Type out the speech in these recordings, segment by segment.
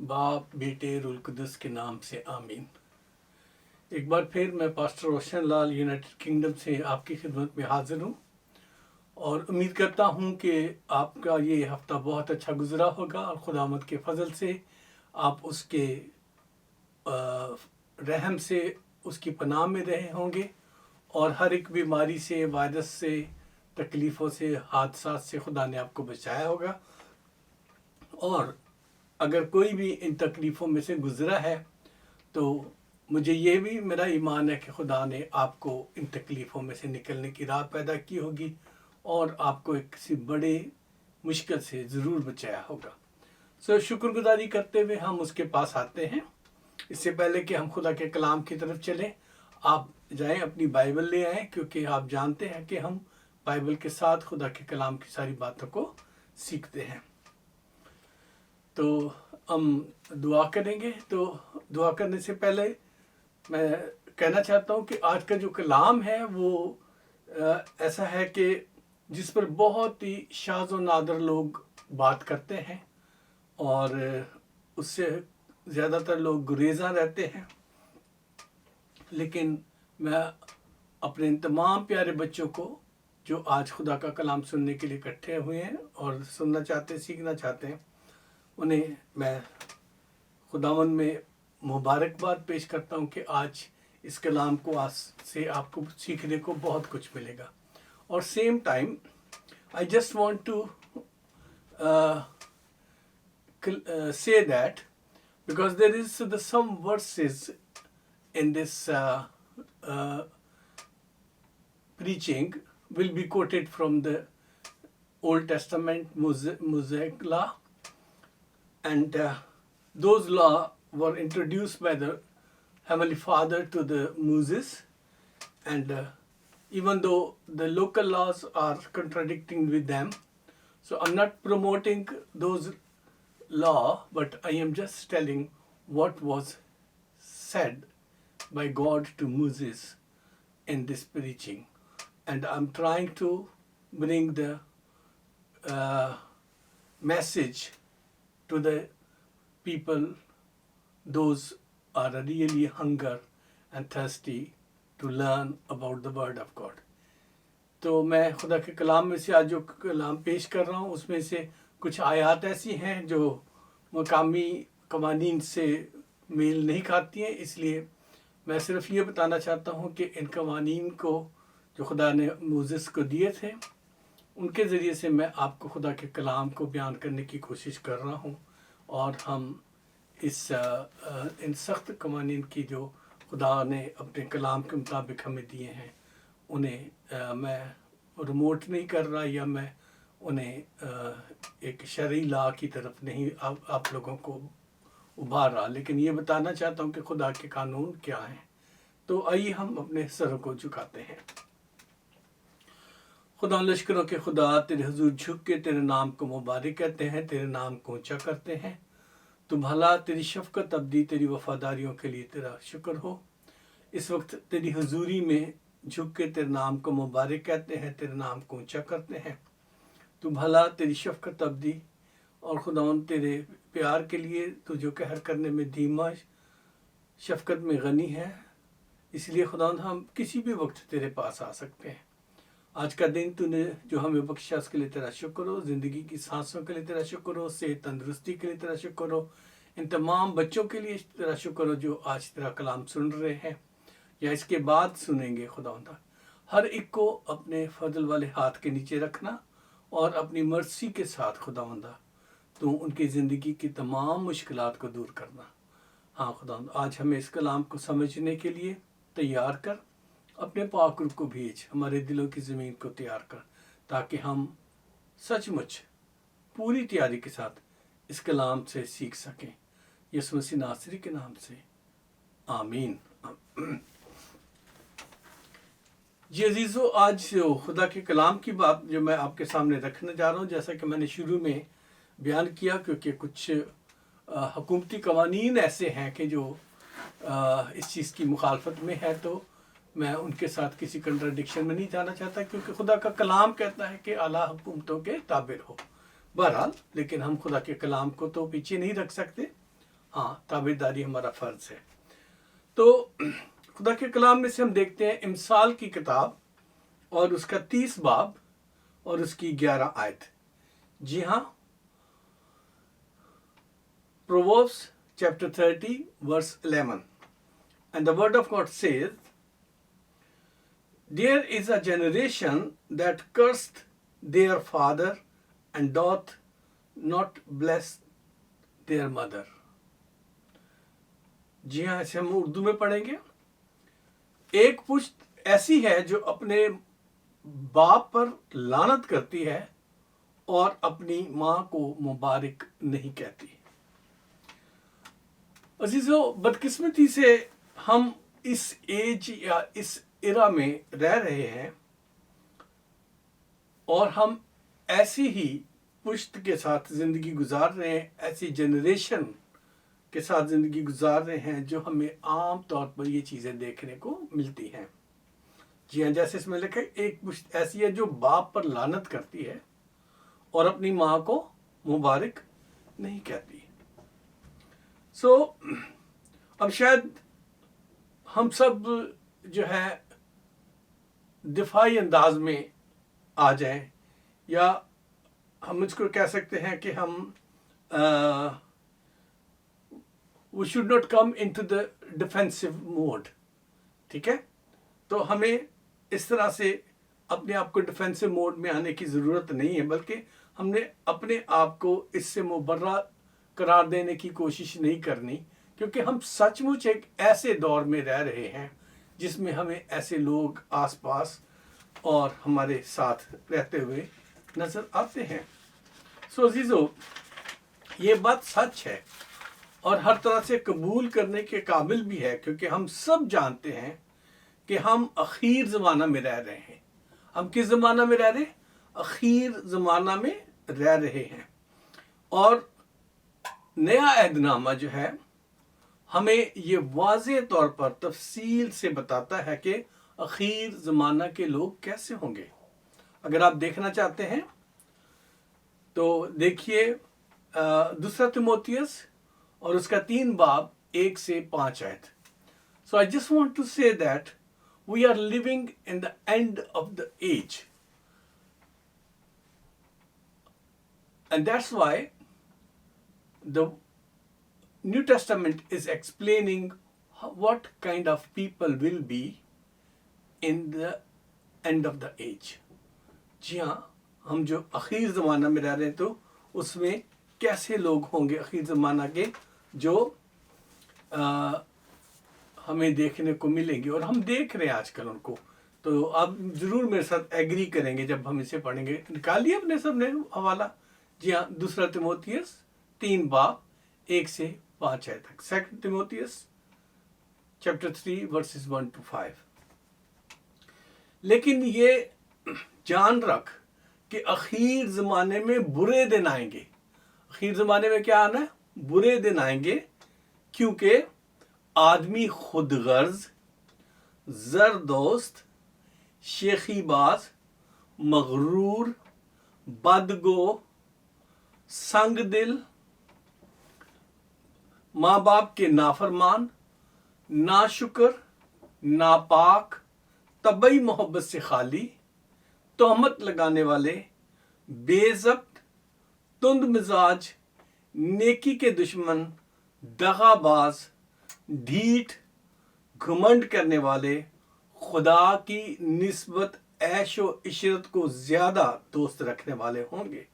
बाप बेटे रूल कुदस के नाम से आमीन। एक बार फिर मैं pastor Roshan Lal United kingdom से आपकी खिदमत में हाजिर हूँ और उम्मीद करता हूँ कि आपका ये हफ्ता बहुत अच्छा गुजरा होगा और खुदावंद के फजल से आप उसके रहम से उसकी पनाह में रहे होंगे और हर एक बीमारी से, वायरस से, तकलीफ़ों से, हादसात से खुदा ने आपको बचाया होगा। और अगर कोई भी इन तकलीफ़ों में से गुज़रा है तो मुझे ये भी मेरा ईमान है कि खुदा ने आपको इन तकलीफ़ों में से निकलने की राह पैदा की होगी और आपको एक किसी बड़े मुश्किल से ज़रूर बचाया होगा। शुक्रगुजारी करते हुए हम उसके पास आते हैं। इससे पहले कि हम खुदा के कलाम की तरफ चलें, आप जाएं अपनी बाइबल ले आएँ, क्योंकि आप जानते हैं कि हम बाइबल के साथ खुदा के कलाम की सारी बातों को सीखते हैं। तो हम दुआ करेंगे। तो दुआ करने से पहले मैं कहना चाहता हूँ कि आज का जो कलाम है वो ऐसा है कि जिस पर बहुत ही शाज़ व नादर लोग बात करते हैं और उससे ज़्यादातर लोग गुरेज़ां रहते हैं। लेकिन मैं अपने इन तमाम प्यारे बच्चों को जो आज खुदा का कलाम सुनने के लिए इकट्ठे हुए हैं और सुनना चाहते हैं, सीखना चाहते हैं, उन्हें मैं खुदावंद में मुबारकबाद पेश करता हूँ कि आज इस कलाम को आज से आपको सीखने को बहुत कुछ मिलेगा। और same time I just want to say that because there is some verses in this preaching will be quoted from the Old Testament Mosaic law, and those law were introduced by the Heavenly Father to the Moses, and even though the local laws are contradicting with them, so I'm not promoting those law, but I am just telling what was said by God to Moses in this preaching, and I'm trying to bring the message to the people, those are really hunger and thirsty to learn about the word of God. तो मैं खुदा के कलाम में से आज जो कलाम पेश कर रहा हूँ उसमें से कुछ आयत ऐसी हैं जो मकामी कवानीन से मेल नहीं खाती हैं, इसलिए मैं सिर्फ ये बताना चाहता हूँ कि इन कवानीन को जो खुदा ने मूसेस को दिए थे उनके ज़रिए से मैं आपको खुदा के कलाम को बयान करने की कोशिश कर रहा हूँ। और हम इन सख्त कवानीन की जो खुदा ने अपने कलाम के मुताबिक हमें दिए हैं उन्हें मैं रिमोट नहीं कर रहा या मैं उन्हें एक शरई ला की तरफ नहीं आप लोगों को उभार रहा, लेकिन ये बताना चाहता हूँ कि खुदा के कानून क्या हैं। तो आइए हम अपने सरों को झुकाते हैं। खुदा लश्करों के खुदा, तेरे हुजूर झुक के तेरे नाम को मुबारक कहते हैं, तेरे नाम को ऊंचा करते हैं। तू भला, तेरी शफकत अब्दी, तेरी वफादारियों के लिए तेरा शुक्र हो। इस वक्त तेरी हुजूरी में झुक के तेरे नाम को मुबारक कहते हैं, तेरे नाम को ऊंचा करते हैं। तू भला, तेरी शफकत अब्दी, और खुदावंद तेरे प्यार के लिए तू जो कहर करने में धीमा, शफकत में गनी है, इसलिए खुदावंद हम किसी भी वक्त तेरे पास आ सकते हैं। आज का दिन तूने जो हमें बख्शा उसके लिए तेरा शुक्र हो। ज़िंदगी की सांसों के लिए तेरा शुक्र हो, सेहत तंदुरुस्ती के लिए तेरा शुक्र हो। इन तमाम बच्चों के लिए तेरा शुक्र हो जो आज तेरा कलाम सुन रहे हैं या इसके बाद सुनेंगे। खुदावंद हर एक को अपने फजल वाले हाथ के नीचे रखना और अपनी मर्जी के साथ खुदावंद तो उनकी ज़िंदगी की तमाम मुश्किलात को दूर करना। हाँ खुदावंद, आज हमें इस कलाम को समझने के लिए तैयार कर, अपने पाक रूह को भेज, हमारे दिलों की ज़मीन को तैयार कर, ताकि हम सचमुच पूरी तैयारी के साथ इस कलाम से सीख सकें। यीशु मसीह नासरी के नाम से आमीन। जी अजीज़ो, आज जो खुदा के कलाम की बात जो मैं आपके सामने रखने जा रहा हूँ, जैसा कि मैंने शुरू में बयान किया, क्योंकि कुछ हुकूमती कवानीन ऐसे हैं कि जो इस चीज़ की मुखालफत में है, तो मैं उनके साथ किसी कंट्राडिक्शन में नहीं जाना चाहता, क्योंकि खुदा का कलाम कहता है कि आला हुकूमतों के ताबिर हो। बहरहाल, लेकिन हम खुदा के कलाम को तो पीछे नहीं रख सकते, ہاں تابعداری ہمارا فرض ہے. تو خدا کے کلام میں سے ہم دیکھتے ہیں امثال کی کتاب اور اس کا 30 باب اور اس کی 11 آیت. جی ہاں, Proverbs chapter 30 verse 11, and the word of God says, there is a generation that cursed their father and doth not bless their mother. جی ہاں, اسے ہم اردو میں پڑھیں گے. ایک پشت ایسی ہے جو اپنے باپ پر لعنت کرتی ہے اور اپنی ماں کو مبارک نہیں کہتی. عزیزو, بدقسمتی سے ہم اس ایج یا اس ایرا میں رہ رہے ہیں اور ہم ایسی ہی پشت کے ساتھ زندگی گزار رہے ہیں, ایسی جنریشن کے ساتھ زندگی گزار رہے ہیں جو ہمیں عام طور پر یہ چیزیں دیکھنے کو ملتی ہیں. جی ہاں, جیسے اس میں لکھا ہے, ایک پشت ایسی ہے جو باپ پر لعنت کرتی ہے اور اپنی ماں کو مبارک نہیں کہتی. اب شاید ہم سب جو ہے دفاعی انداز میں آ جائیں, یا ہم اس کو کہہ سکتے ہیں کہ ہم we should not come into the defensive mode. ٹھیک ہے, تو ہمیں اس طرح سے اپنے آپ کو ڈیفینسو موڈ میں آنے کی ضرورت نہیں ہے, بلکہ ہم نے اپنے آپ کو اس سے مبرہ قرار دینے کی کوشش نہیں کرنی, کیونکہ ہم سچ مچ ایک ایسے دور میں رہ رہے ہیں جس میں ہمیں ایسے لوگ آس پاس اور ہمارے ساتھ رہتے ہوئے نظر آتے ہیں. عزیزو, یہ بات سچ ہے اور ہر طرح سے قبول کرنے کے قابل بھی ہے, کیونکہ ہم سب جانتے ہیں کہ ہم اخیر زمانہ میں رہ رہے ہیں. ہم کس زمانہ میں رہ رہے ہیں؟ اخیر زمانہ میں رہ رہے ہیں. اور نیا عہد نامہ جو ہے ہمیں یہ واضح طور پر تفصیل سے بتاتا ہے کہ اخیر زمانہ کے لوگ کیسے ہوں گے. اگر آپ دیکھنا چاہتے ہیں تو دیکھیے دوسرا تیموتھیوس اور اس کا 3 باب 1 سے 5 آیت. So I just want to say that we are living in the end of the age. And that's why the New Testament is explaining what kind of people will be in the end of the age. جی ہاں, ہم جو اخیر زمانہ میں رہ رہے ہیں تو اس میں کیسے لوگ ہوں گے اخیر زمانہ کے جو ہمیں دیکھنے کو ملیں گے, اور ہم دیکھ رہے ہیں آج کل ان کو. تو آپ ضرور میرے ساتھ ایگری کریں گے جب ہم اسے پڑھیں گے. نکالیے اپنے سب نے حوالہ. جی ہاں, دوسرا تیموتھیوس 3 باب 1 سے 5 آیت تک. 2 تیموتھیوس chapter 3 verses 1 to 5. لیکن یہ جان رکھ کہ اخیر زمانے میں برے دن آئیں گے. اخیر زمانے میں کیا آنا ہے؟ برے دن آئیں گے, کیونکہ آدمی خود غرض, زر دوست, شیخی باز, مغرور, بدگو, سنگ دل, ماں باپ کے نافرمان, ناشکر, ناپاک, طبعی محبت سے خالی, تہمت لگانے والے, بے ضبط, تند مزاج, نیکی کے دشمن, دغا باز, ڈھیٹ, گھمنڈ کرنے والے, خدا کی نسبت عیش و عشرت کو زیادہ دوست رکھنے والے ہوں گے.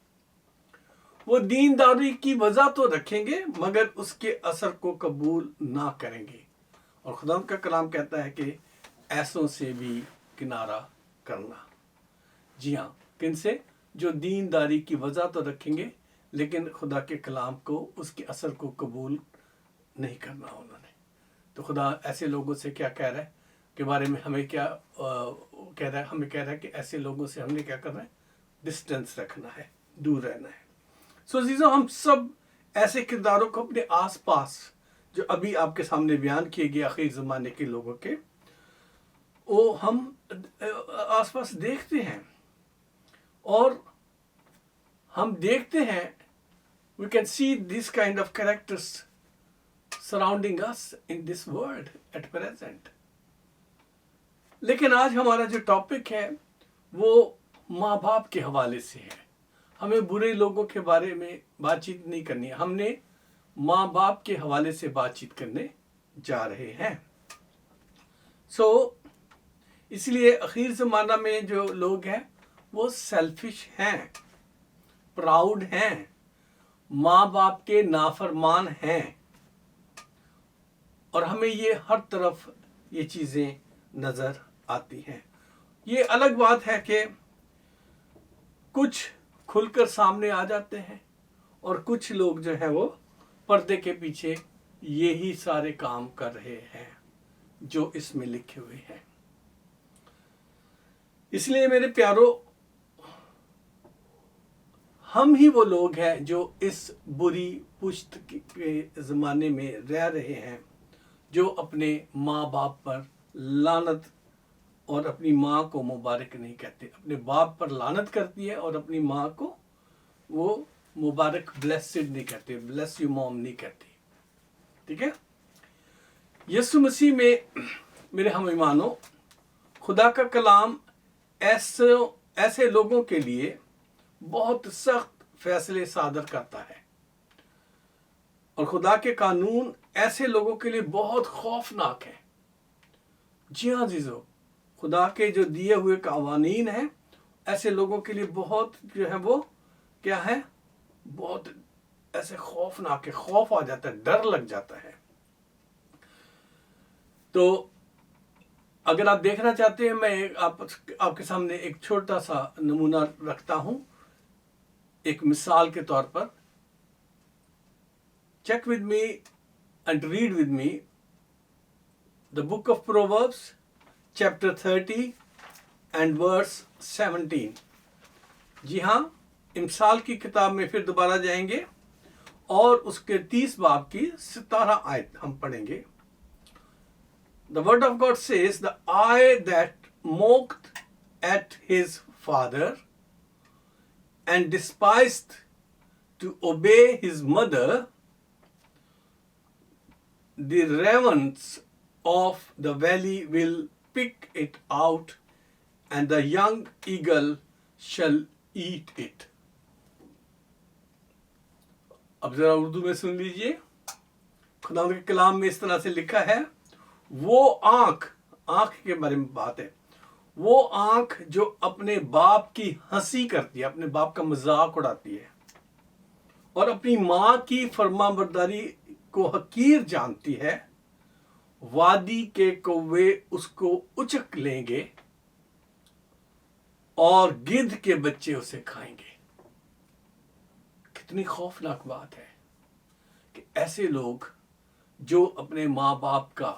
وہ دینداری کی وجہ تو رکھیں گے مگر اس کے اثر کو قبول نہ کریں گے. اور خدا کا کلام کہتا ہے کہ ایسوں سے بھی کنارہ کرنا. جی ہاں, کن سے؟ جو دینداری کی وجہ تو رکھیں گے لیکن خدا کے کلام کو, اس کے اثر کو قبول نہیں کرنا انہوں نے. تو خدا ایسے لوگوں سے کیا کہہ رہا ہے کے بارے میں ہمیں کیا کہہ رہا ہے؟ ہمیں کہہ رہا ہے کہ ایسے لوگوں سے ہم نے کیا کرنا ہے؟ ڈسٹینس رکھنا ہے, دور رہنا ہے. عزیزو, ہم سب ایسے کرداروں کو اپنے آس پاس جو ابھی آپ کے سامنے بیان کیے گئے اخیر زمانے کے لوگوں کے, وہ ہم آس پاس دیکھتے ہیں. اور ہم دیکھتے ہیں, we can see this kind of characters surrounding us in this world at present. लेकिन आज हमारा जो टॉपिक है वो माँ बाप के हवाले से है। हमें बुरे लोगों के बारे में बातचीत नहीं करनी है, हमने माँ बाप के हवाले से बातचीत करने जा रहे हैं। इसलिए आखिर ज़माना में जो लोग हैं वो सेल्फिश हैं, प्राउड हैं, माँ बाप के नाफरमान हैं, और हमें ये हर तरफ ये चीज़ें नज़र आती हैं। ये अलग बात है कि कुछ खुलकर सामने आ जाते हैं और कुछ लोग जो है वो पर्दे के पीछे यही सारे काम कर रहे हैं जो इसमें लिखे हुए हैं। इसलिए मेरे प्यारो, हम ही वो लोग हैं जो इस बुरी पुश्त के ज़माने में रह रहे हैं, जो अपने माँ बाप पर लानत और अपनी माँ को मुबारक नहीं कहते। अपने बाप पर लानत करती है और अपनी माँ को वो मुबारक ब्लेस्ड नहीं कहते, ब्लेस यू मॉम नहीं कहती। ठीक है। यीशु मसीह में मेरे हम ईमानों, खुदा का कलाम ऐसे लोगों के लिए बहुत सख्त फैसले सादर करता है, और खुदा के कानून ऐसे लोगों के लिए बहुत खौफनाक है। जी हाँ जीजो, खुदा के जो दिए हुए कानून हैं ऐसे लोगों के लिए बहुत जो है वो क्या है, बहुत ऐसे खौफनाक है, खौफ आ जाता है, डर लग जाता है। तो अगर आप देखना चाहते हैं, मैं आपके सामने एक छोटा सा नमूना रखता हूं, एक मिसाल के तौर पर। Check with me and read with me the book of Proverbs chapter 30 and verse 17। जी हाँ, मिसाल की किताब में फिर दोबारा जाएंगे और उसके 30 बाब की 17 आयत हम पढ़ेंगे। The word of God says, the eye that mocked at his father and despised to obey his mother, the ravens of the valley will pick it out, and the young eagle shall eat it. अब जरा उर्दू में सुन लीजिए। खुदा के कलाम में इस तरह से लिखा है, वो आंख के बारे में बात है, वो आंख जो अपने बाप की हंसी करती है, अपने बाप का मजाक उड़ाती है और अपनी माँ की फरमाबरदारी को हकीर जानती है, वादी के कौवे उसको उचक लेंगे और गिद्ध के बच्चे उसे खाएंगे। कितनी खौफनाक बात है कि ऐसे लोग जो अपने माँ बाप का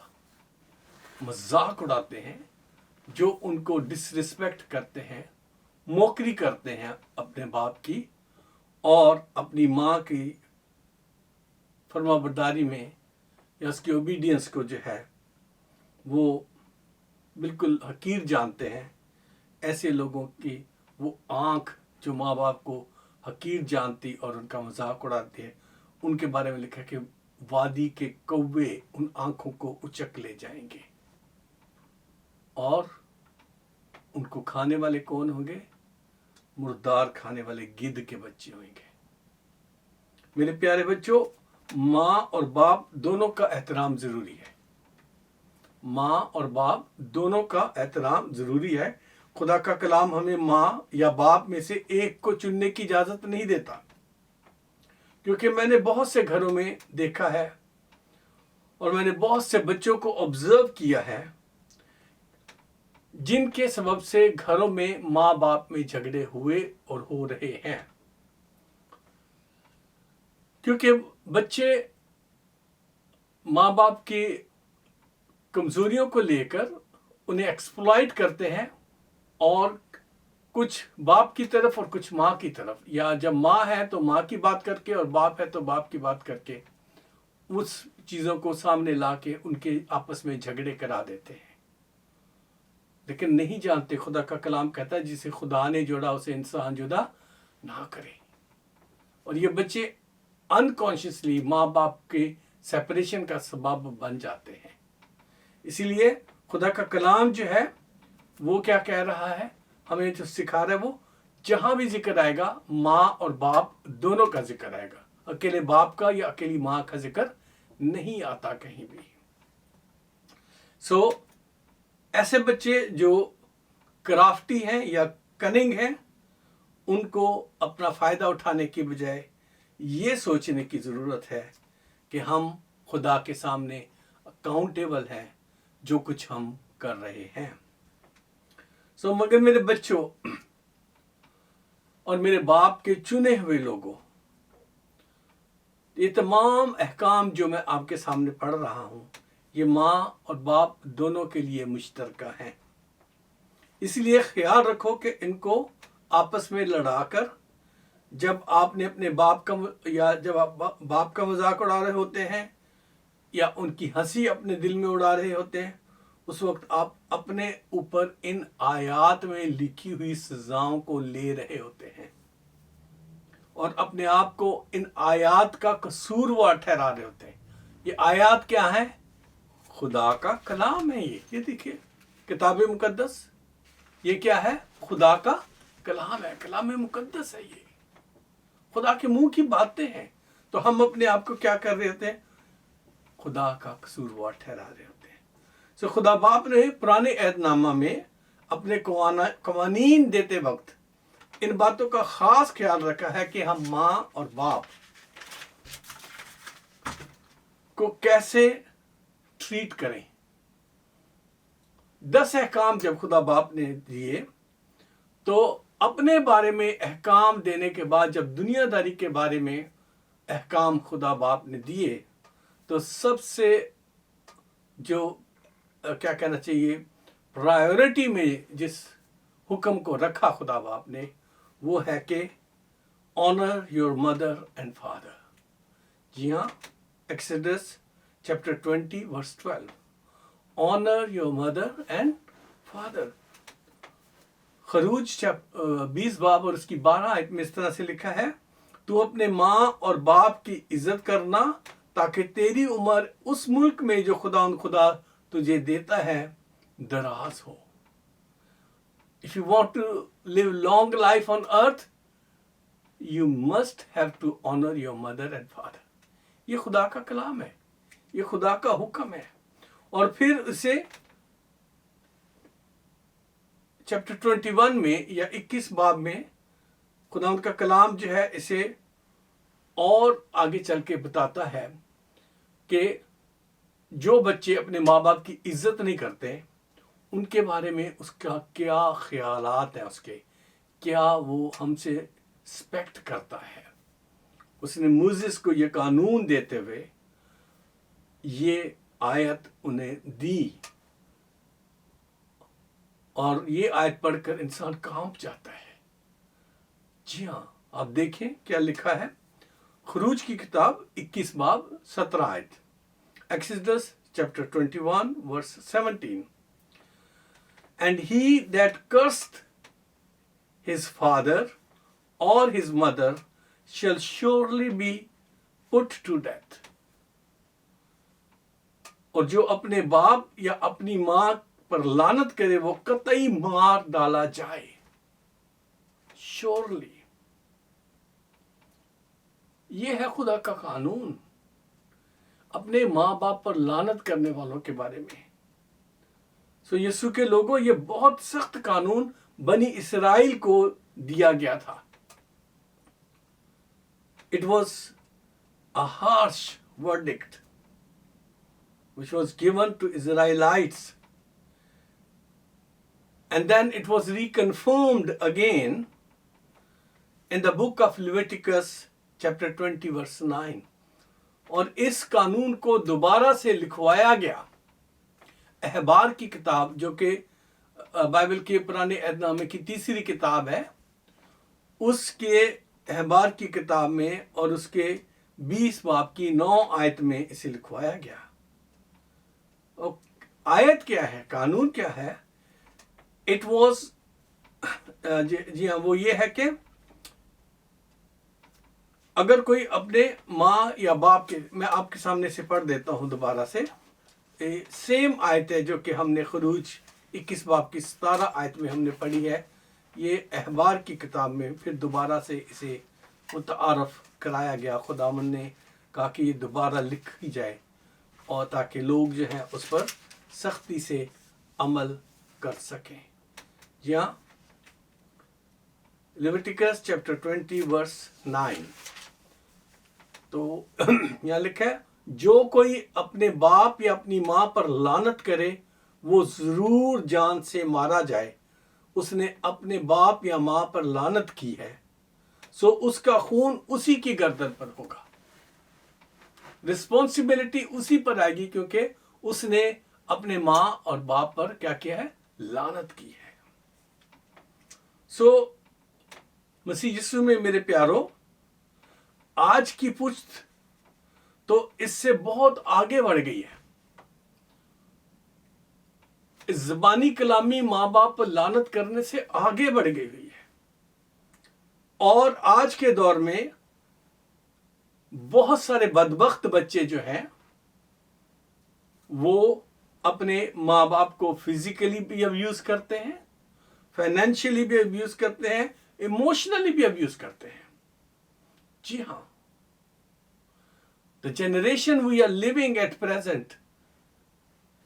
मजाक उड़ाते हैं, जो उनको डिसरिस्पेक्ट करते हैं, मोकरी करते हैं अपने बाप की, और अपनी माँ की फरमाबरदारी में या उसकी ओबीडियंस को जो है वो बिल्कुल हकीर जानते हैं, ऐसे लोगों की वो आँख जो माँ बाप को हकीर जानती और उनका मजाक उड़ाती है, उनके बारे में लिखा कि वादी के कौवे उन आँखों को उचक ले जाएंगे। और उनको खाने वाले कौन होंगे? मुर्दार खाने वाले गिद्ध के बच्चे होंगे। मेरे प्यारे बच्चों, माँ और बाप दोनों का एहतराम जरूरी है। माँ और बाप दोनों का एहतराम जरूरी है। खुदा का कलाम हमें माँ या बाप में से एक को चुनने की इजाजत नहीं देता, क्योंकि मैंने बहुत से घरों में देखा है और मैंने बहुत से बच्चों को ऑब्जर्व किया है जिनके सबब से घरों में माँ बाप में झगड़े हुए और हो रहे हैं, क्योंकि बच्चे माँ बाप की कमजोरियों को लेकर उन्हें एक्सप्लॉइट करते हैं, और कुछ बाप की तरफ और कुछ माँ की तरफ, या जब माँ है तो माँ की बात करके और बाप है तो बाप की बात करके उस चीज़ों को सामने ला के उनके आपस में झगड़े करा देते हैं। लेकिन नहीं जानते, खुदा का कलाम कहता है जिसे खुदा ने जोड़ा उसे इंसान जुदा ना करे। और ये बच्चे अनकॉन्शियसली माँ बाप के सेपरेशन का सबब बन जाते हैं। इसीलिए खुदा का कलाम जो है वो क्या कह रहा है, हमें जो सिखा रहा है, वो जहां भी जिक्र आएगा माँ और बाप दोनों का जिक्र आएगा, अकेले बाप का या अकेली माँ का जिक्र नहीं आता कहीं भी। सो ऐसे बच्चे जो क्राफ्टी हैं या कनिंग हैं, उनको अपना फायदा उठाने की बजाय ये सोचने की जरूरत है कि हम खुदा के सामने अकाउंटेबल हैं जो कुछ हम कर रहे हैं। सो मगर मेरे बच्चों और मेरे बाप के चुने हुए लोगों, ये तमाम अहकाम जो मैं आपके सामने पढ़ रहा हूं, ये माँ और बाप दोनों के लिए मुश्तरका हैं। इसलिए ख्याल रखो कि इनको आपस में लड़ाकर, जब आपने अपने बाप का या जब आप बाप का मजाक उड़ा रहे होते हैं या उनकी हंसी अपने दिल में उड़ा रहे होते हैं, उस वक्त आप अपने ऊपर इन आयात में लिखी हुई सजाओं को ले रहे होते हैं और अपने आप को इन आयात का कसूरवार ठहरा रहे होते हैं। ये आयात क्या है? खुदा का कलाम है। ये देखिए किताब मुकद्दस, ये क्या है? खुदा का कलाम है, कलाम मुकद्दस है। ये खुदा के मुंह की बातें हैं। तो हम अपने आप को क्या कर रहे होते हैं? खुदा का कसूरवार ठहरा रहे होते हैं। सो खुदा बाप ने पुराने अहदनामा में अपने कवानीन देते वक्त इन बातों का खास ख्याल रखा है कि हम माँ और बाप को कैसे ट्रीट करें। 10 अहकाम जब खुदा बाप ने दिए, तो अपने बारे में अहकाम देने के बाद जब दुनियादारी के बारे में अहकाम खुदा बाप ने दिए, तो सबसे जो क्या कहना चाहिए प्रायोरिटी में जिस हुक्म को रखा खुदा बाप ने, वो है कि honour your mother and father. जी हाँ, exodus chapter 20 verse 12, honour your mother and father. खरूज 20 बाब और उसकी 12 आयत में इस तरह से लिखा है, तू अपने माँ और बाप की इज्जत करना ताकि तेरी उम्र उस मुल्क में जो खुदा तुझे देता है दराज हो। If you want to live long life on earth, you must have to honor your mother and father. ये खुदा का कलाम है, ये खुदा का हुक्म है। और फिर उसे चैप्टर 21 में या 21 बाब में खुदा का कलाम जो है इसे और आगे चल के बताता है कि जो बच्चे अपने माँ बाप की इज्जत नहीं करते, उनके बारे में उसका क्या ख्यालात है, उसके क्या वो हमसे एक्सपेक्ट करता है। उसने मूसेस को ये कानून देते हुए ये आयत उन्हें दी, और ये आयत पढ़कर इंसान कांप जाता है। जी हाँ, आप देखें क्या लिखा है। खरूज की किताब 21 बाब 17 आयत, Exodus chapter 21 verse 17, and he that cursed his father or his mother shall surely be put to death. और जो अपने बाप या अपनी माँ पर लानत करे वो कतई मार डाला जाए। श्योरली, ये है खुदा का कानून अपने माँ बाप पर लानत करने वालों के बारे में। सो यीशु के लोगों, ये बहुत सख्त कानून बनी इसराइल को दिया गया था। It was a harsh verdict which was given to Israelites, and then it was reconfirmed again in the book of Leviticus chapter 20 verse 9, और इस कानून को दोबारा से लिखवाया गया अहबार की किताब, जो कि बाइबल के पुराने अहदनामे की तीसरी किताब है, उसके अहबार की किताब में और उसके 20 बाब की 9 आयत में इसे लिखवाया गया। और आयत क्या है, कानून क्या है? इट वॉज जी हाँ, वो ये है कि اگر کوئی اپنے ماں یا باپ کے، میں آپ کے سامنے سے پڑھ دیتا ہوں دوبارہ سے، سیم آیت ہے جو کہ ہم نے خروج 21 باب کی 17 آیت میں ہم نے پڑھی ہے. یہ احبار کی کتاب میں پھر دوبارہ سے اسے متعارف کرایا گیا. خداوند نے کہا کہ یہ دوبارہ لکھی جائے اور تاکہ لوگ جو ہیں اس پر سختی سے عمل کر سکیں. جی ہاں، لیویٹیکس چیپٹر 20 ورس 9. تو یہاں لکھا ہے، جو کوئی اپنے باپ یا اپنی ماں پر لعنت کرے وہ ضرور جان سے مارا جائے. اس نے اپنے باپ یا ماں پر لعنت کی ہے سو اس کا خون اسی کی گردن پر ہوگا. رسپانسبلٹی اسی پر آئے گی کیونکہ اس نے اپنے ماں اور باپ پر کیا کیا ہے؟ لعنت کی ہے. سو مسیح یسوع میں میرے پیارو، آج کی پشت تو اس سے بہت آگے بڑھ گئی ہے. اس زبانی کلامی ماں باپ پر لعنت کرنے سے آگے بڑھ گئی ہوئی ہے. اور آج کے دور میں بہت سارے بدبخت بچے جو ہیں وہ اپنے ماں باپ کو فزیکلی بھی ابیوز کرتے ہیں، فائنینشلی بھی ابیوز کرتے ہیں، ایموشنلی بھی ابیوز کرتے ہیں. جی ہاں، the generation we are living at present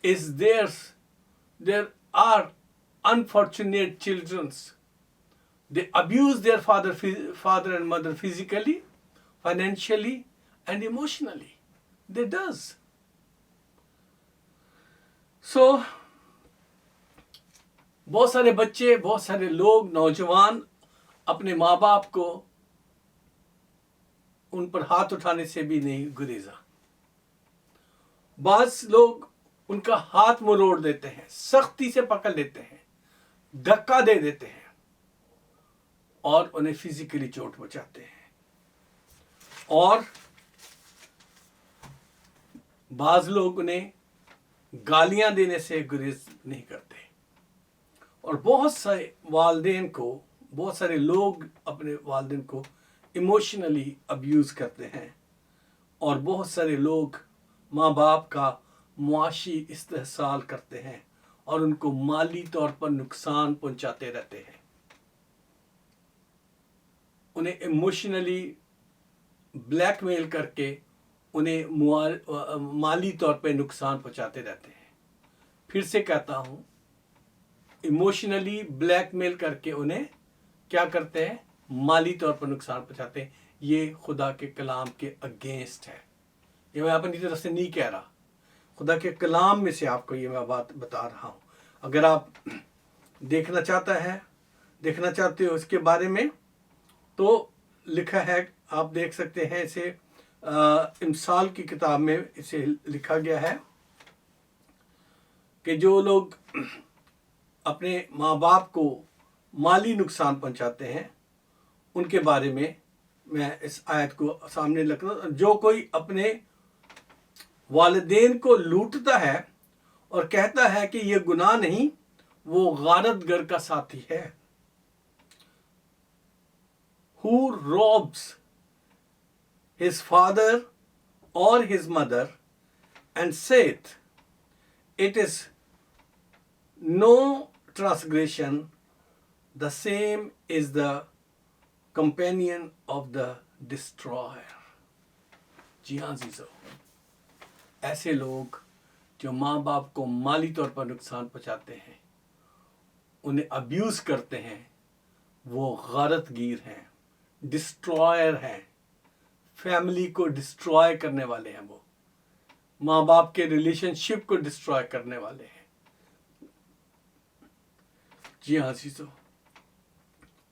is there are unfortunate children. They abuse their father and mother physically, financially and emotionally. They does. So بہت سارے بچے، بہت سارے لوگ، نوجوان اپنے ماں باپ کو ان پر ہاتھ اٹھانے سے بھی نہیں گریزا. بعض لوگ ان کا ہاتھ مروڑ دیتے ہیں، سختی سے پکڑ لیتے ہیں، دھکا دے دیتے ہیں اور انہیں فزیکلی چوٹ پہنچاتے ہیں. اور بعض لوگ انہیں گالیاں دینے سے گریز نہیں کرتے. اور بہت سارے والدین کو، بہت سارے لوگ اپنے والدین کو ایموشنلی ابیوز کرتے ہیں. اور بہت سارے لوگ ماں باپ کا معاشی استحصال کرتے ہیں اور ان کو مالی طور پر نقصان پہنچاتے رہتے ہیں. انہیں ایموشنلی بلیک میل کر کے انہیں مالی طور پہ نقصان پہنچاتے رہتے ہیں. پھر سے کہتا ہوں، ایموشنلی بلیک میل کر کے انہیں کیا کرتے ہیں؟ مالی طور پر نقصان پہنچاتے ہیں. یہ خدا کے کلام کے اگینسٹ ہے. یہ میں اپنی طرف سے نہیں کہہ رہا، خدا کے کلام میں سے آپ کو یہ میں بات بتا رہا ہوں. اگر آپ دیکھنا چاہتے ہو اس کے بارے میں تو لکھا ہے، آپ دیکھ سکتے ہیں اسے امثال کی کتاب میں اسے لکھا گیا ہے کہ جو لوگ اپنے ماں باپ کو مالی نقصان پہنچاتے ہیں ان کے بارے میں اس آیت کو سامنے رکھ رہا ہوں. جو کوئی اپنے والدین کو لوٹتا ہے اور کہتا ہے کہ یہ گناہ نہیں، وہ غارت گر کا ساتھی ہے. Who robs his father or his mother and saith, it is no transgression, the same is the companion of the destroyer. جی ہاں عزیزو، ایسے لوگ جو ماں باپ کو مالی طور پر نقصان پہنچاتے ہیں، انہیں ابیوز کرتے ہیں، وہ غارت گیر ہیں، ڈسٹرائر ہیں، فیملی کو ڈسٹرائے کرنے والے ہیں. وہ ماں باپ کے ریلیشن شپ کو ڈسٹرائے کرنے والے ہیں. جی ہاں عزیزو،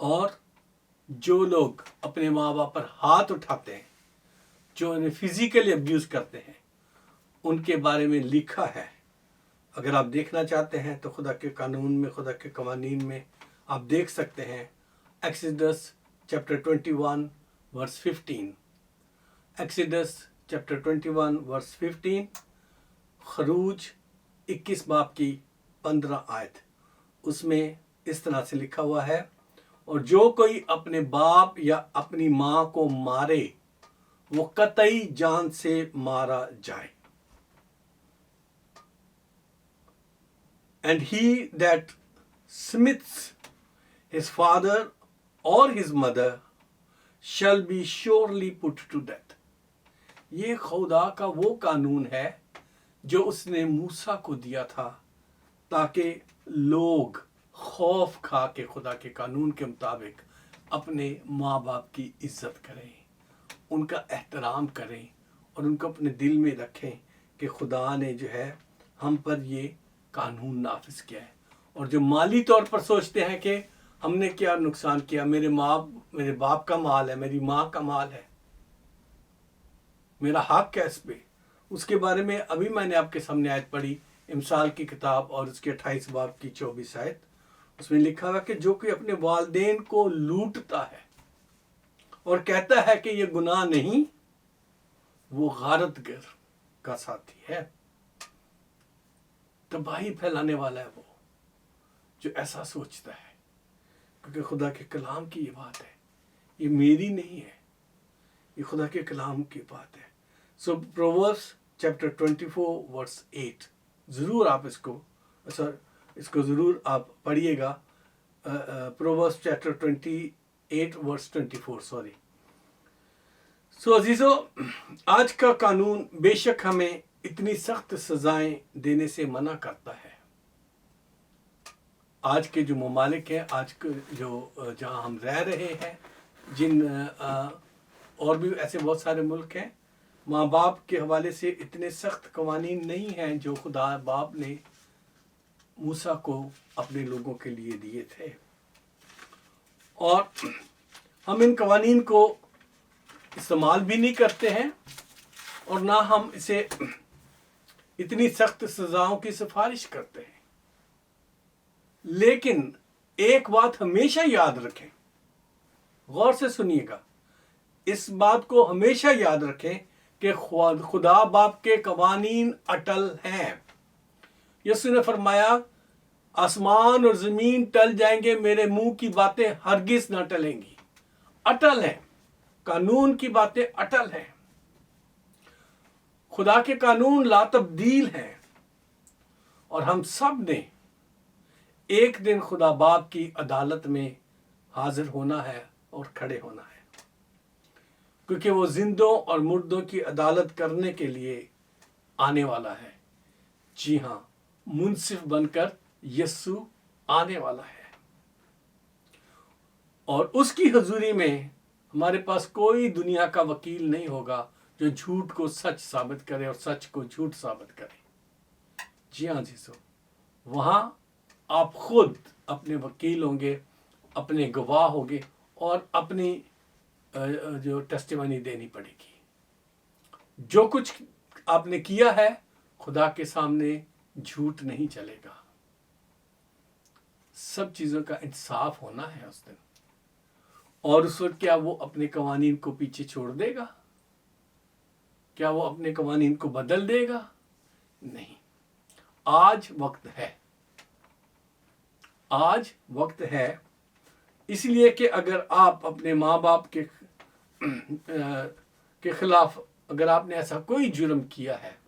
اور جو لوگ اپنے ماں باپ پر ہاتھ اٹھاتے ہیں، جو انہیں فزیکلی ابیوز کرتے ہیں، ان کے بارے میں لکھا ہے. اگر آپ دیکھنا چاہتے ہیں تو خدا کے قانون میں، خدا کے قوانین میں آپ دیکھ سکتے ہیں. ایکسیڈس چیپٹر 21 ورس 15. ایکسیڈس چیپٹر 21 ورس 15. خروج 21 باب کی 15 آیت. اس میں اس طرح سے لکھا ہوا ہے، اور جو کوئی اپنے باپ یا اپنی ماں کو مارے वो कतई जान से मारा जाए। And he that smits his father or his mother shall be surely put to death. ये खुदा का वो कानून है जो उसने मूसा को दिया था ताकि लोग खौफ खा के खुदा के कानून के मुताबिक अपने माँ बाप की इज्जत करें, उनका एहतराम करें और उनको अपने दिल में रखें कि खुदा ने जो है हम पर ये कानून नाफिज किया है। और जो माली तौर पर सोचते हैं कि हमने क्या नुकसान किया, मेरे बाप का माल है, मेरी माँ का माल है, मेरा हक है इस पे, उसके बारे में अभी मैंने आपके सामने आयत पढ़ी, इमसाल की किताब और उसके 28 बाब की 24 आयत। उसमें लिखा हुआ कि जो कोई अपने वालिदैन को लूटता है और कहता है कि ये गुनाह नहीं, वो गारतगर का साथी है, तबाही फैलाने वाला है वो जो ऐसा सोचता है। क्योंकि खुदा के कलाम की ये बात है, ये मेरी नहीं है, ये खुदा के कलाम की बात है। सो प्रोवर्ब्स चैप्टर 24 वर्स 8 ज़रूर आप इसको ज़रूर आप पढ़िएगा। Proverbs chapter 28 verse 24 sorry. So अजीज़ों, आज का कानून बेशक हमें इतनी सख्त सजाएं देने से मना करता है। आज के जो ममालिक हैं, आज के जो जहाँ हम रह रहे हैं, जिन और भी ऐसे बहुत सारे मुल्क हैं, माँ बाप के हवाले से इतने सख्त कवानीन नहीं हैं जो खुदा बाप ने मूसा को अपने लोगों के लिए दिए थे। और हम इन कवानीन को इस्तेमाल भी नहीं करते हैं और ना हम इसे इतनी सख्त सजाओं की सिफारिश करते हैं। लेकिन एक बात हमेशा याद रखें, गौर से सुनिएगा, इस बात को हमेशा याद रखें कि खुदा बाप के कवानीन अटल हैं। यीशु ने फरमाया, आसमान और जमीन टल जाएंगे, मेरे मुंह की बातें हरगिज ना टलेंगी। अटल हैं, कानून की बातें अटल हैं। खुदा के कानून लातब्दील हैं और हम सब ने एक दिन खुदा बाप की अदालत में हाजिर होना है और खड़े होना है, क्योंकि वो जिंदों और मुर्दों की अदालत करने के लिए आने वाला है। जी हाँ, मुंसिफ बनकर यस्सु आने वाला है और उसकी हजूरी में हमारे पास कोई दुनिया का वकील नहीं होगा जो झूठ को सच साबित करे और सच को झूठ साबित करे। जी हाँ जीसो, वहां आप खुद अपने वकील होंगे, अपने गवाह होंगे और अपनी जो टेस्टिमनी देनी पड़ेगी। जो कुछ आपने किया है खुदा के सामने झूठ नहीं चलेगा। सब चीजों का इंसाफ होना है उस दिन। और उस वक्त क्या वो अपने कवानीन को पीछे छोड़ देगा? क्या वो अपने कवानीन को बदल देगा? नहीं। आज वक्त है, आज वक्त है। इसलिए कि अगर आप अपने माँ बाप के खिलाफ अगर आपने ऐसा कोई जुर्म किया है,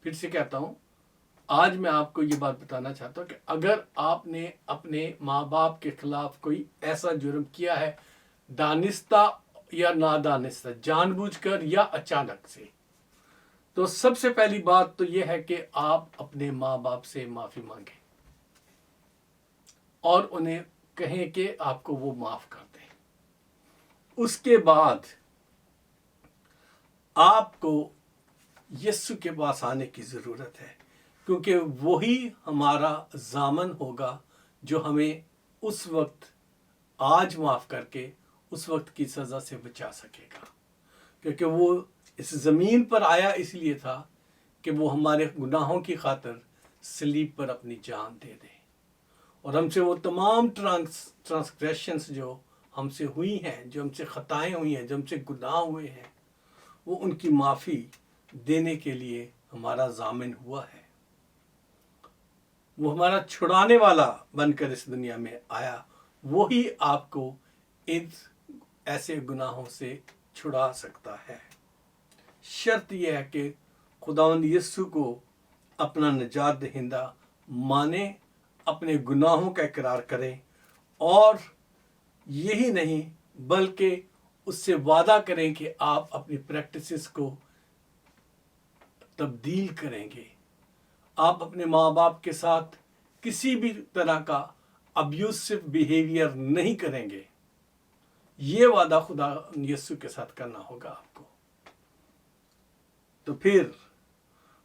फिर से कहता हूं, आज मैं आपको ये बात बताना चाहता हूं कि अगर आपने अपने माँ बाप के खिलाफ कोई ऐसा जुर्म किया है, दानिस्ता या नादानिस्ता, जानबूझकर या अचानक से, तो सबसे पहली बात तो यह है कि आप अपने माँ बाप से माफी मांगें और उन्हें कहें कि आपको वो माफ कर दें। उसके बाद आपको यीशु के पास आने की जरूरत है, क्योंकि वही हमारा ज़ामन होगा जो हमें उस वक्त आज माफ करके उस वक्त की सजा से बचा सकेगा। क्योंकि वो इस जमीन पर आया इसलिए था कि वो हमारे गुनाहों की खातिर सलीब पर अपनी जान दे दे और हमसे वो तमाम ट्रांसग्रेशंस जो हमसे हुई हैं, जो हमसे खताएं हुई हैं, जो हमसे गुनाह हुए हैं, वो उनकी माफ़ी देने के लिए हमारा ज़ामिन हुआ है। वो हमारा छुड़ाने वाला बनकर इस दुनिया में आया। वो ही आपको इन ऐसे गुनाहों से छुड़ा सकता है। शर्त यह है कि खुदावंद यीशु को अपना निजात दहिंदा माने, अपने गुनाहों का इकरार करें और यही नहीं बल्कि उससे वादा करें कि आप अपनी प्रैक्टिसेस को तब्दील करेंगे। आप अपने माँ बाप के साथ किसी भी तरह का अब्यूसिव बिहेवियर नहीं करेंगे। ये वादा खुदा यीशु के साथ करना होगा आपको। तो फिर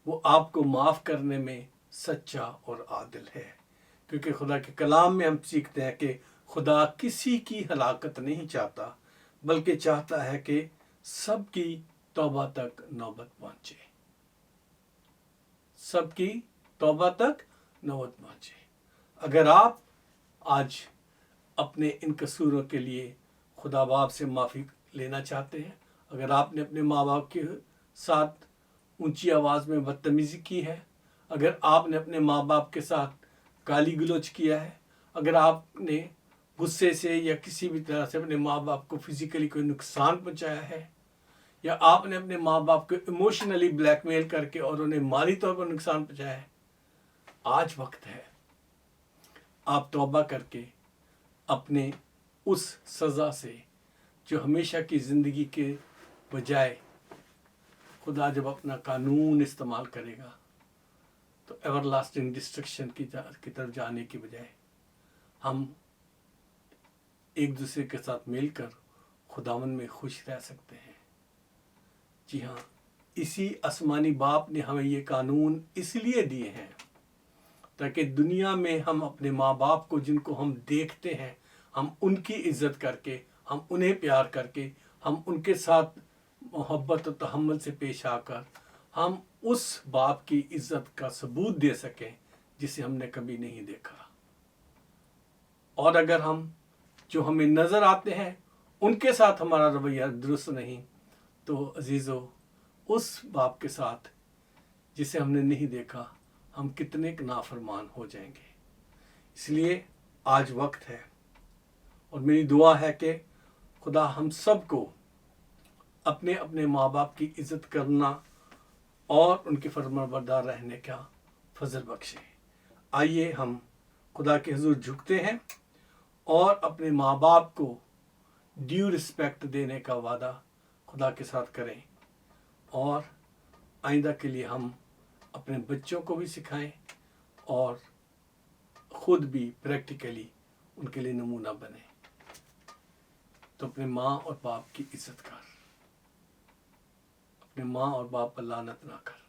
वो आपको माफ करने में सच्चा और आदिल है, क्योंकि खुदा के कलाम में हम सीखते हैं कि खुदा किसी की हलाकत नहीं चाहता, बल्कि चाहता है कि सबकी तौबा तक नौबत पहुंचे, सबकी तौबा तक नौबत पहुंचे। अगर आप आज अपने इन कसूरों के लिए खुदा बाप से माफ़ी लेना चाहते हैं, अगर आपने अपने माँ बाप के साथ ऊंची आवाज़ में बदतमीज़ी की है, अगर आपने अपने माँ बाप के साथ गाली गलौज किया है, अगर आपने गुस्से से या किसी भी तरह से अपने माँ बाप को फिजिकली कोई नुकसान पहुंचाया है, या आपने अपने माँ बाप को इमोशनली ब्लैकमेल करके और उन्हें माली तौर पर नुकसान पहुंचाया है, आज वक्त है आप तौबा करके अपने उस सज़ा से जो हमेशा की ज़िंदगी के बजाय खुदा जब अपना कानून इस्तेमाल करेगा तो एवरलास्टिंग डिस्ट्रक्शन की तरफ जाने की बजाय हम एक दूसरे के साथ मिलकर खुदावन में खुश रह सकते हैं। जी हाँ, इसी आसमानी बाप ने हमें ये कानून इसलिए दिए हैं ताकि दुनिया में हम अपने माँ बाप को, जिनको हम देखते हैं, हम उनकी इज्जत करके, हम उन्हें प्यार करके, हम उनके साथ मोहब्बत और तहम्मुल से पेश आकर हम उस बाप की इज्जत का सबूत दे सकें जिसे हमने कभी नहीं देखा। और अगर हम जो हमें नज़र आते हैं उनके साथ हमारा रवैया दुरुस्त नहीं, तो अजीज़ों, उस बाप के साथ जिसे हमने नहीं देखा हम कितने नाफरमान हो जाएंगे। इसलिए आज वक्त है और मेरी दुआ है कि खुदा हम सबको अपने अपने माँ बाप की इज़्ज़त करना और उनके फरमाबरदार रहने का फजल बख्शे। आइए हम खुदा के हुजूर झुकते हैं और अपने माँ बाप को ड्यू रिस्पेक्ट देने का वादा खुदा के साथ करें और आइंदा के लिए हम अपने बच्चों को भी सिखाएं और ख़ुद भी प्रैक्टिकली उनके लिए नमूना बने। तो अपने माँ और बाप की इज़्ज़त कर, अपने माँ और बाप पर लानत ना कर,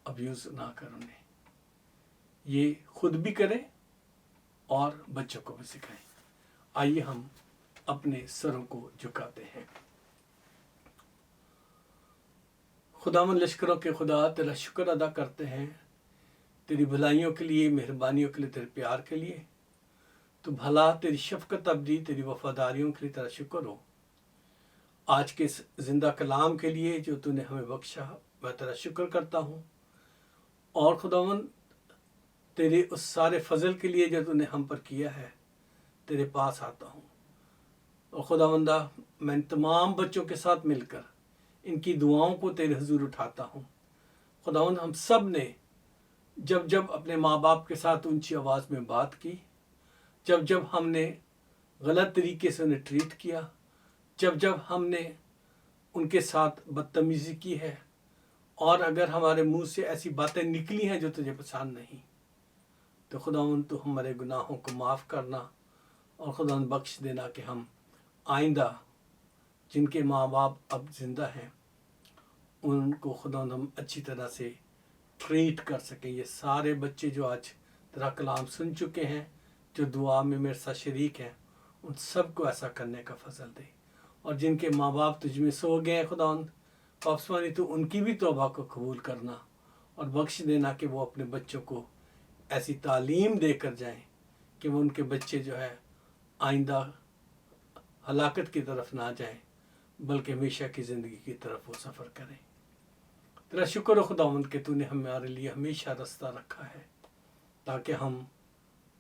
अब्यूज़ ना कर उन्हें। ये खुद भी करें और बच्चों को भी सिखाएं। आइए हम अपने सरों को झुकाते हैं। खुदावंद लश्करों के खुदा, तेरा शुक्र अदा करते हैं तेरी भलाइयों के लिए, मेहरबानियों के लिए, तेरे प्यार के लिए। तो भला, तेरी शफकत अबदी, तेरी वफादारियों के लिए तेरा शुक्र हो। आज के ज़िंदा कलाम के लिए जो तूने हमें बख्शा, मैं तेरा शुक्र करता हूँ। और खुदावंद, तेरे उस सारे फजल के लिए जो तूने हम पर किया है, तेरे पास आता हूँ। और खुदावंदा, मैं तमाम बच्चों के साथ मिलकर इनकी दुआओं को तेरे हुजूर उठाता हूँ। खुदावंद, हम सब ने जब जब अपने माँ बाप के साथ ऊंची आवाज़ में बात की, जब जब हमने गलत तरीके से उन्हें ट्रीट किया, जब जब हमने उनके साथ बदतमीज़ी की है, और अगर हमारे मुंह से ऐसी बातें निकली हैं जो तुझे पसंद नहीं, तो खुदावंद तू हमारे गुनाहों को माफ़ करना और खुदावंद बख्श देना कि हम आइंदा जिनके माँ बाप अब जिंदा हैं उनको खुदावंद हम अच्छी तरह से ट्रीट कर सकें। ये सारे बच्चे जो आज तेरा कलाम सुन चुके हैं, जो दुआ में मेरे साथ शरीक हैं, उन सबको ऐसा करने का फजल दे। और जिनके माँ बाप तुझ में सो गए हैं खुदावंद, पापस्वानी तो उनकी भी तौबा को कबूल करना और बख्श देना कि वो अपने बच्चों को ऐसी तालीम दे कर जाएँ कि वो उनके बच्चे जो है आइंदा हलाकत की तरफ ना जाएं, बल्कि हमेशा की ज़िंदगी की तरफ वो सफ़र करें। तेरा शुक्र है खुदावंद कि तूने हमारे लिए हमेशा रास्ता रखा है ताकि हम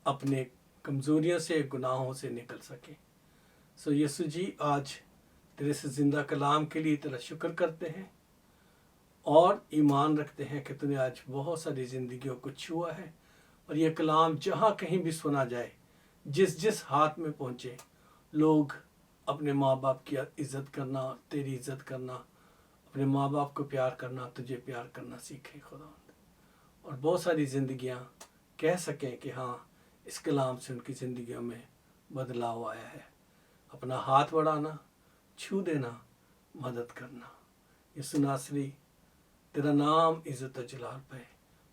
अपने कमज़ोरियों से, गुनाहों से निकल सकें। सो यीशु जी, आज तेरे से ज़िंदा कलाम के लिए तेरा शुक्र करते हैं और ईमान रखते हैं कि तूने आज बहुत सारी ज़िंदगियों को छुआ है, और यह कलाम जहाँ कहीं भी सुना जाए, जिस जिस हाथ में पहुँचे, लोग अपने माँ बाप की इज़्ज़त करना, तेरी इज़्ज़त करना, अपने माँ बाप को प्यार करना, तुझे प्यार करना सीखें खुदा, और बहुत सारी ज़िंदगियाँ कह सकें कि हाँ, इस कलाम से उनकी ज़िंदगियों में बदलाव आया है। अपना हाथ बढ़ाना, छू देना, मदद करना। यीशु नासरी, तेरा नाम इज़्ज़त और जलाल पाए।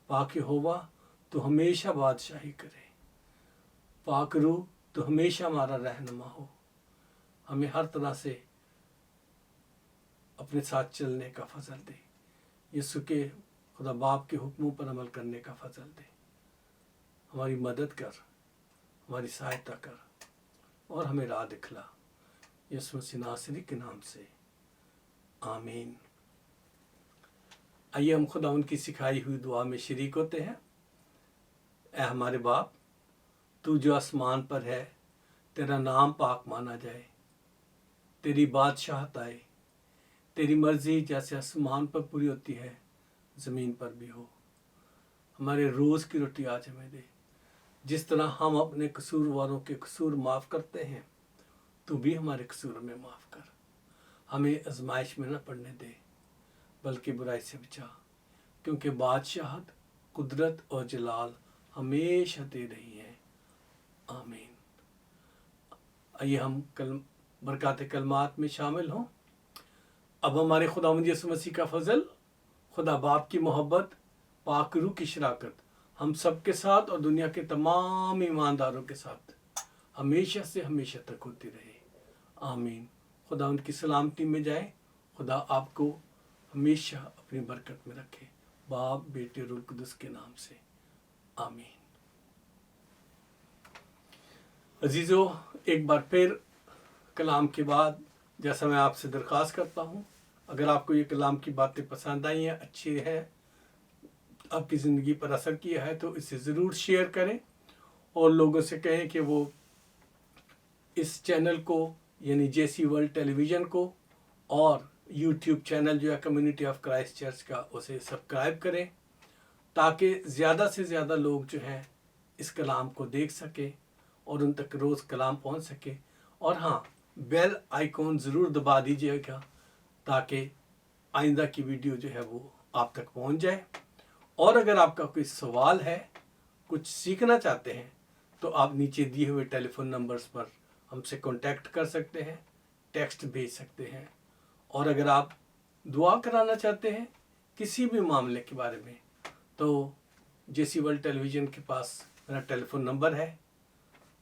पाक यहोवा, तो हमेशा बादशाही करे। पाक रूह, तो हमेशा हमारा रहनुमा हो। हमें हर तरह से अपने साथ चलने का फजल दे। यीशु के खुदा बाप के हुक्मों पर अमल करने का फजल दे। हमारी मदद कर, हमारी सहायता कर और हमें राह दिखला। यीशु मसीह नासरी के नाम से, आमीन। आइए हम खुदा उनकी सिखाई हुई दुआ में शरीक होते हैं। ऐ हमारे बाप, तू जो आसमान पर है, तेरा नाम पाक माना जाए। तेरी बादशाहत आए। तेरी मर्जी जैसे आसमान पर पूरी होती है, ज़मीन पर भी हो। हमारे रोज़ की रोटी आज हमें दे। जिस तरह हम अपने कसूरवारों के कसूर माफ़ करते हैं, तू भी हमारे कसूर में माफ़ कर। हमें आजमाइश में न पड़ने दे, बल्कि बुराई से बचा, क्योंकि बादशाहत, कुदरत और जलाल हमेशा दे रही है। आमीन। आइए हम बरकत कलमात में शामिल हों। अब हमारे खुदावंद यीशु मसीह का फजल, खुदा बाप की मोहब्बत, पाक रूह की शराकत हम सब के साथ और दुनिया के तमाम ईमानदारों के साथ हमेशा से हमेशा तक होती रहे। आमीन। खुदा उनकी सलामती में जाए। खुदा आपको हमेशा अपनी बरकत में रखे। बाप, बेटे, रूह कुदस के नाम से, आमीन। अजीज़ों, एक बार फिर कलाम के बाद जैसा मैं आपसे दरख्वास्त करता हूँ, अगर आपको ये कलाम की बातें पसंद आई हैं, अच्छी है, आपकी ज़िंदगी पर असर किया है, तो इसे ज़रूर शेयर करें और लोगों से कहें कि वो इस चैनल को, यानी जेसी वर्ल्ड टेलीविज़न को, और यूट्यूब चैनल जो है कम्युनिटी ऑफ क्राइस्ट चर्च का, उसे सब्सक्राइब करें, ताकि ज़्यादा से ज़्यादा लोग जो हैं इस कलाम को देख सकें और उन तक रोज़ कलाम पहुंच सके। और हाँ, बेल आइकॉन ज़रूर दबा दीजिएगा, ताकि आइंदा की वीडियो जो है वो आप तक पहुंच जाए। और अगर आपका कोई सवाल है, कुछ सीखना चाहते हैं, तो आप नीचे दिए हुए टेलीफोन नंबर्स पर हमसे कांटेक्ट कर सकते हैं, टेक्स्ट भेज सकते हैं। और अगर आप दुआ कराना चाहते हैं किसी भी मामले के बारे में, तो जेसी वर्ल्ड टेलीविज़न के पास मेरा टेलीफोन नंबर है,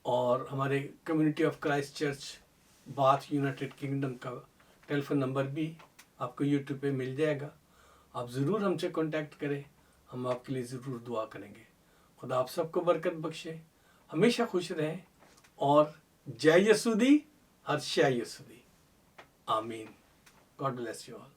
और हमारे community of Christ church bath United kingdom का टेलीफोन नंबर भी आपको यूट्यूब पे मिल जाएगा। आप ज़रूर हमसे कांटेक्ट करें, हम आपके लिए ज़रूर दुआ करेंगे। खुदा आप सबको बरकत बख्शे, हमेशा खुश रहें, और जय यसूदी, हर शय यसूदी। आमीन। God bless you all.